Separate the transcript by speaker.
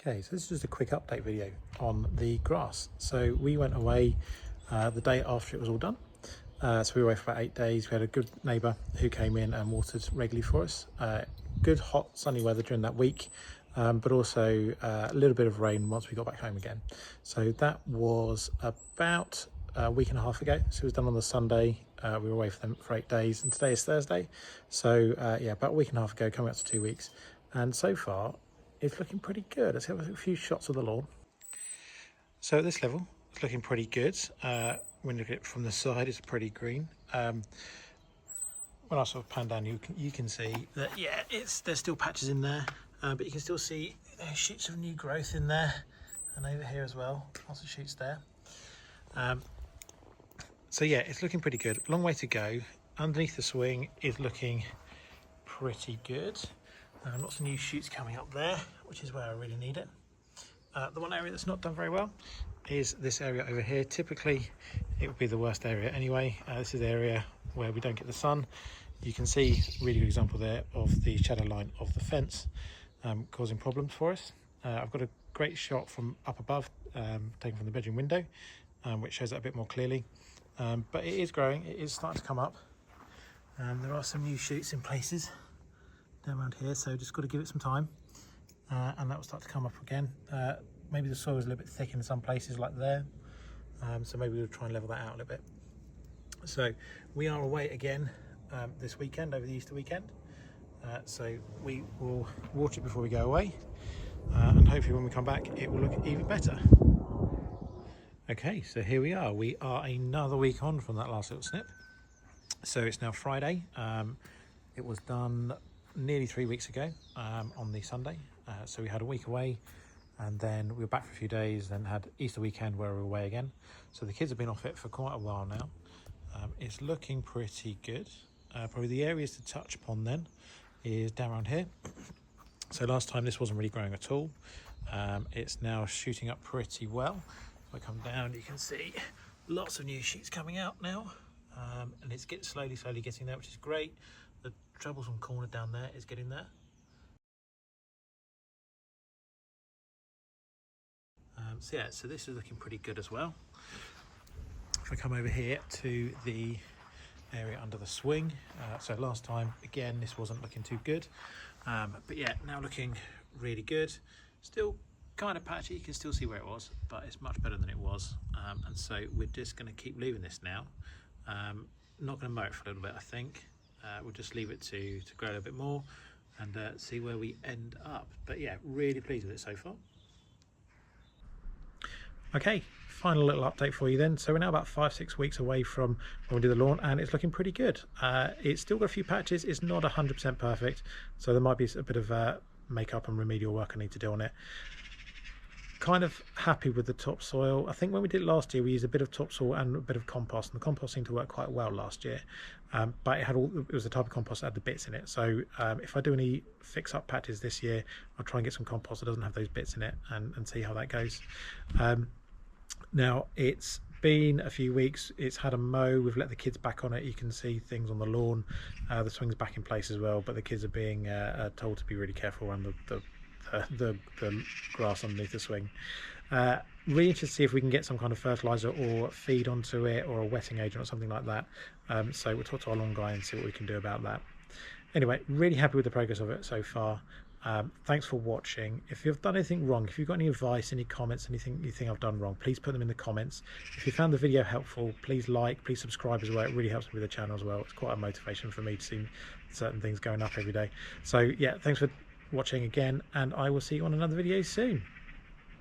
Speaker 1: Okay, so this is just a quick update video on the grass. So we went away the day after it was all done. So we were away for about 8 days. We had a good neighbour who came in and watered regularly for us. Good hot sunny weather during that week, but also a little bit of rain once we got back home again. So that was about a week and a half ago. So it was done on the Sunday. We were away for 8 days, and today is Thursday. So yeah, about a week and a half ago, coming up to 2 weeks. And so far, it's looking pretty good. Let's have a few shots of the lawn. So at this level, it's looking pretty good. When you look at it from the side, it's pretty green. When I sort of pan down, you can see that, yeah, there's still patches in there, but you can still see shoots of new growth in there, and over here as well, lots of shoots there. So yeah, it's looking pretty good. Long way to go. Underneath the swing is looking pretty good. Lots of new shoots coming up there, which is where I really need it. The one area that's not done very well is this area over here. Typically it would be the worst area anyway. This is the area where we don't get the sun. You can see a really good example there of the shadow line of the fence causing problems for us. I've got a great shot from up above, taken from the bedroom window, which shows that a bit more clearly. But it is growing, it is starting to come up. There are some new shoots in places down around here, so just got to give it some time, and that will start to come up again. Maybe the soil is a little bit thick in some places like there, so maybe we'll try and level that out a little bit. So we are away again this weekend, over the Easter weekend, so we will water it before we go away, and hopefully when we come back it will look even better. Okay, so here we are another week on from that last little snip. So it's now Friday. It was done nearly 3 weeks ago on the Sunday. So we had a week away, and then we were back for a few days, then had Easter weekend where we were away again. So the kids have been off it for quite a while now. It's looking pretty good. Probably the areas to touch upon then is down around here. So last time this wasn't really growing at all. It's now shooting up pretty well. If I come down, you can see lots of new shoots coming out now, and it's slowly getting there, which is great. The troublesome corner down there is getting there. So yeah, so this is looking pretty good as well. If I come over here to the area under the swing, so last time again this wasn't looking too good, but yeah, now looking really good. Still kind of patchy, you can still see where it was, but it's much better than it was, and so we're just going to keep leaving this now. Not going to mow it for a little bit, I think. We'll just leave it to grow a little bit more and see where we end up. But yeah, really pleased with it so far. Okay, final little update for you then. So we're now about 5-6 weeks away from when we do the lawn, and it's looking pretty good. It's still got a few patches. It's not 100% perfect, so there might be a bit of makeup and remedial work I need to do on it. Kind of happy with the topsoil. I think when we did it last year, we used a bit of topsoil and a bit of compost, and the compost seemed to work quite well last year. But it was the type of compost that had the bits in it. So if I do any fix-up patches this year, I'll try and get some compost that doesn't have those bits in it, and see how that goes. Now it's been a few weeks. It's had a mow. We've let the kids back on it. You can see things on the lawn. The swing's back in place as well, but the kids are being told to be really careful around the grass underneath the swing. Really interested to see if we can get some kind of fertilizer or feed onto it, or a wetting agent or something like that. So we'll talk to our lawn guy and see what we can do about that. Anyway, really happy with the progress of it so far. Thanks for watching. If you've done anything wrong, if you've got any advice, any comments, anything you think I've done wrong, please put them in the comments. If you found the video helpful, please like, please subscribe as well. It really helps me with the channel as well. It's quite a motivation for me to see certain things going up every day. So yeah, thanks for watching again, and I will see you on another video soon.